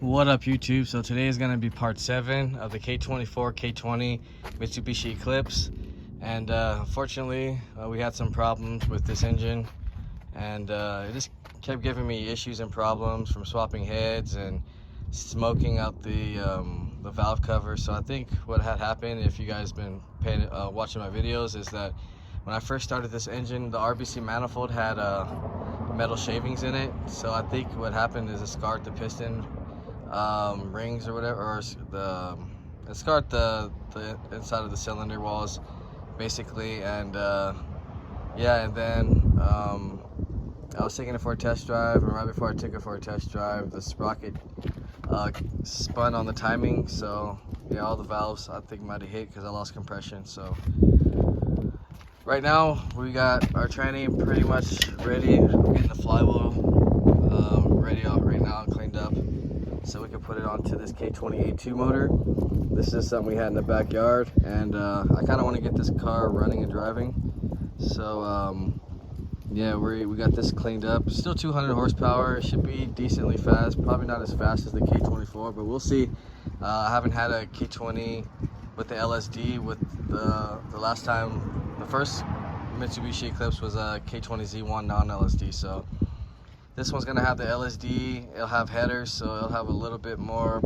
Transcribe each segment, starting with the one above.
What up, YouTube? So today is going to be part 7 of the K24 K20 Mitsubishi Eclipse, and unfortunately we had some problems with this engine, and it just kept giving me issues and problems from swapping heads and smoking out the valve cover. So I think what had happened, if you guys been watching my videos, is that when I first started this engine, the RBC manifold had metal shavings in it. So I think what happened is it scarred the piston rings or whatever, or it scarred the inside of the cylinder walls basically. And yeah, and then I was taking it for a test drive, and right before I took it for a test drive, the sprocket spun on the timing. So yeah, all the valves I think might have hit because I lost compression. So right now we got our tranny pretty much ready. I'm getting the flywheel ready out right now and cleaned up, so we can put it onto this K20A2 motor. This is something we had in the backyard, and I kind of want to get this car running and driving. So yeah, we got this cleaned up. Still 200 horsepower. It should be decently fast. Probably not as fast as the K24, but we'll see. I haven't had a K20 with the LSD. With the last time, the first Mitsubishi Eclipse was a K20 Z1 non-LSD. So this one's gonna have the LSD. It'll have headers, so it'll have a little bit more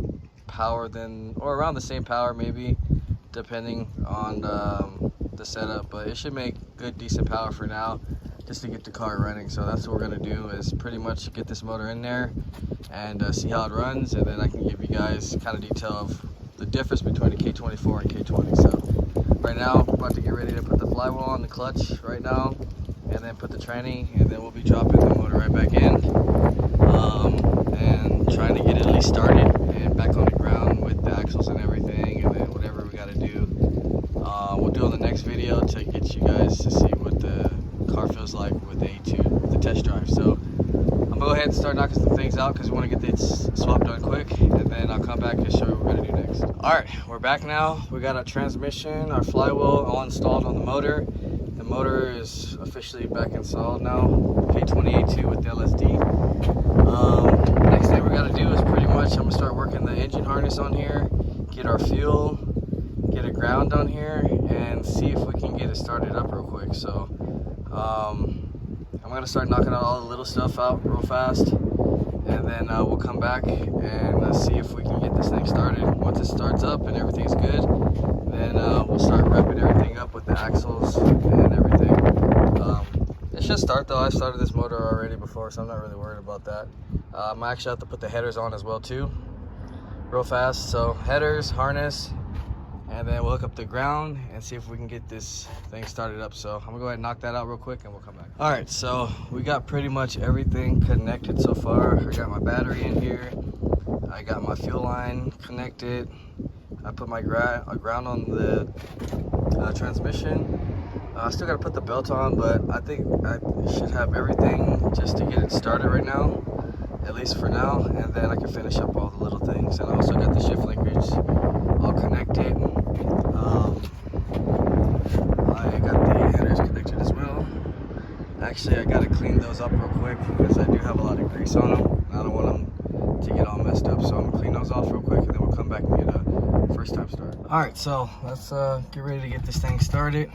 power than, or around the same power maybe, depending on the setup. But it should make good, decent power for now, just to get the car running. So that's what we're gonna do, is pretty much get this motor in there and see how it runs, and then I can give you guys kind of detail of the difference between the K24 and K20. So right now, we're about to get ready to put the flywheel on the clutch right now, and then put the tranny, and then we'll be dropping the motor right back in, and trying to get it at least started and back on the ground with the axles and everything, and then whatever we got to do, we'll do on the next video to get you guys to see what the car feels like with the A2, the test drive. So I'm gonna go ahead and start knocking some things out because we want to get this swap done quick, and then I'll come back and show you what we're gonna do next. All right, we're back now. We got our transmission, our flywheel all installed on the motor. The motor is officially back installed now, K20A2 with the LSD. Next thing we gotta do is pretty much, I'm gonna start working the engine harness on here, get our fuel, get a ground on here, and see if we can get it started up real quick. So I'm gonna start knocking out all the little stuff out real fast, and then we'll come back and see if we can get this thing started. Once it starts up and everything's good, then we'll start wrapping everything up with the axles and everything. It should start though. I started this motor already before, so I'm not really worried about that. I might actually have to put the headers on as well too, real fast. So headers, harness, and then we'll hook up the ground and see if we can get this thing started up. So I'm gonna go ahead and knock that out real quick, and we'll come back. All right, so we got pretty much everything connected so far. I got my battery in here, I got my fuel line connected, I put my ground on the transmission. I still gotta put the belt on, but I think I should have everything just to get it started right now, at least for now, and then I can finish up all the little things. And I also got the shift linkage all connected. I got the headers connected as well. Actually, I gotta clean those up real quick because I do have a lot of grease on them. I don't want them to get all messed up, so I'm gonna clean those off real quick, and then we'll come back and get a first time start. All right, so let's get ready to get this thing started.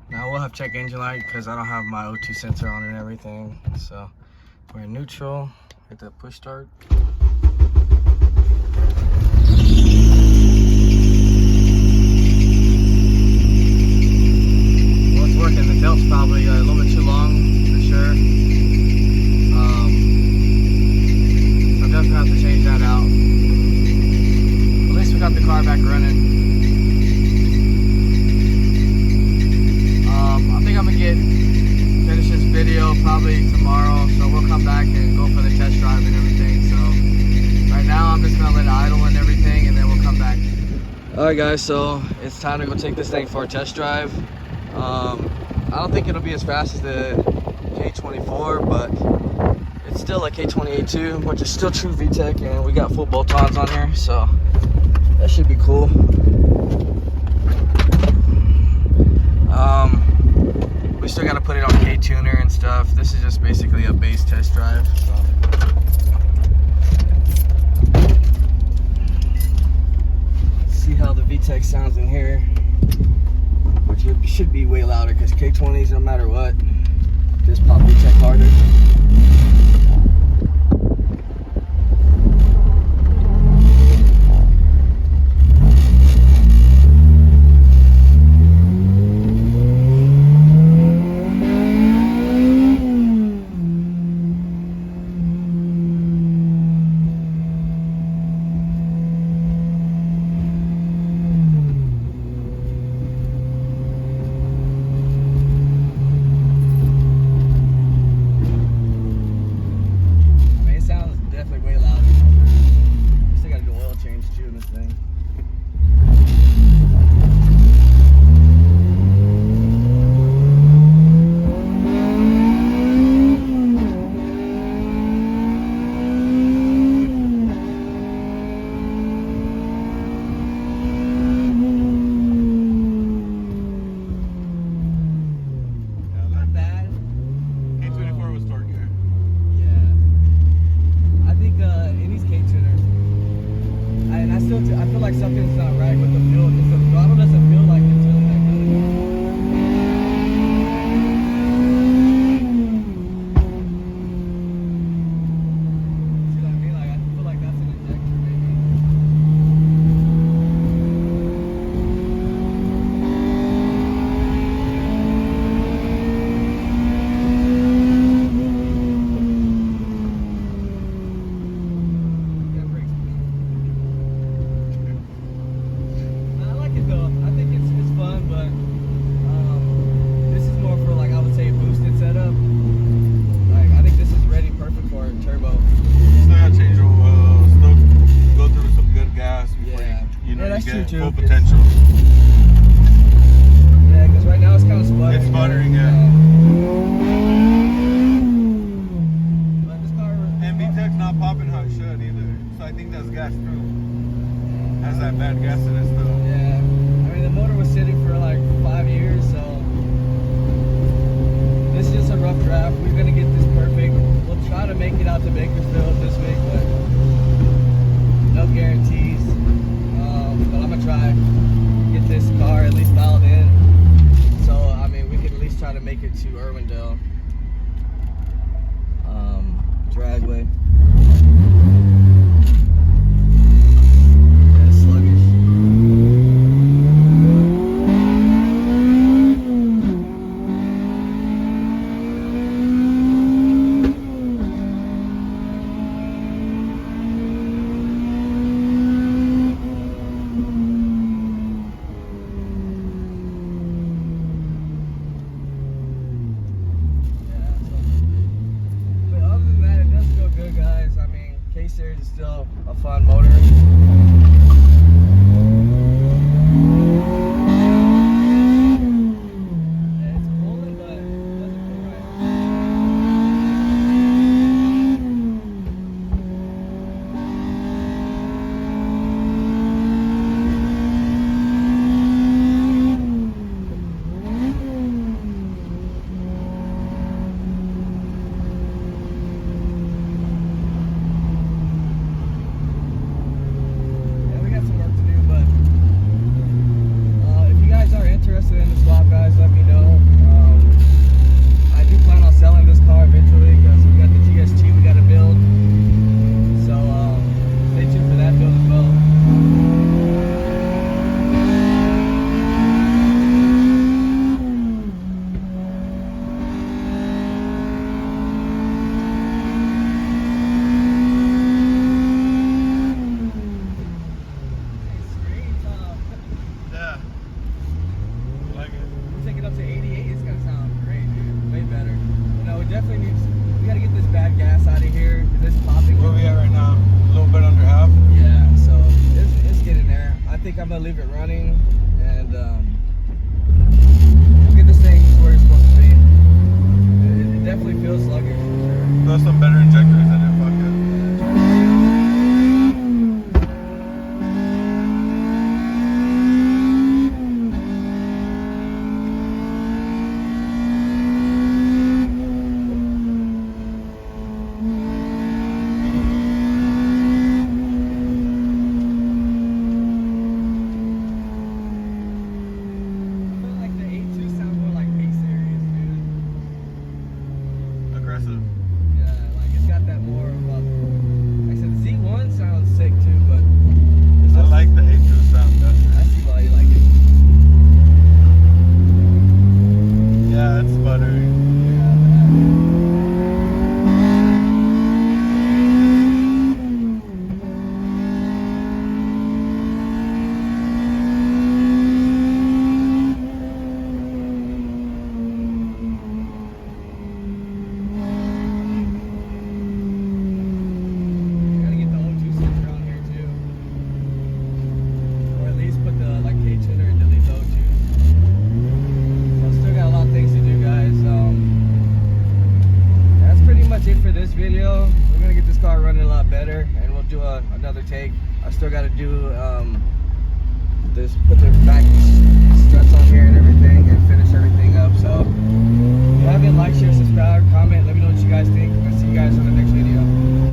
Now we'll have check engine light because I don't have my O2 sensor on and everything. So we're in neutral, hit that push start. Well, it's working. The tail's probably a little bit too long for sure. I'm definitely gonna have to change that out. At least we got the car back running. I think I'm gonna finish this video probably tomorrow, so we'll come back and go for the test drive and everything. So right now I'm just gonna let it idle and everything, and then we'll come back. All right guys, so it's time to go take this thing for a test drive. I don't think it'll be as fast as the K24, but it's still a K20A2, which is still true VTEC, and we got full bolt-ons on here, so that should be cool. We still got to put it on K-tuner and stuff. This is just basically a base test drive. So. Let's see how the VTEC sounds in here, which it should be way louder because K20s, no matter what, just pop VTEC harder. I feel like something's not right with the fuel because the throttle doesn't feel like it's really that good. See what I mean? Like, I feel like that's an injector maybe. Full potential. Yeah, because right now it's kind of sputtering. It's sputtering, yeah. But this car, and VTEC's not popping how it should either. So I think that's gas through. Has that bad gas in it still. Yeah. I mean, the motor was sitting for like 5 years, so this is just a rough draft. We're gonna get this perfect. We'll try to make it out to Bakersfield this week, but no guarantees. But I'm gonna try get this car at least dialed in, so I mean we could at least try to make it to Irwindale dragway. Yeah, it's sluggish. K-Series is still a fun motor. Yeah, it's pulling, but it doesn't feel right. Interested in the swap, guys, let me know. I do plan on selling this car eventually because we got the GST we got to build, so stay tuned for that build as well. Up to 88, it's gonna sound great, dude. Way better. You know, we definitely we gotta get this bad gas out of here because it's popping. Where we at right now? A little bit under half. Yeah, so it's getting there. I think I'm gonna leave it running and we'll get this thing to where it's supposed to be. It definitely feels sluggish for sure. Throw some better injectors in it. Fuck it. this video. We're gonna get this car running a lot better, and we'll do another take. I still got to do put the back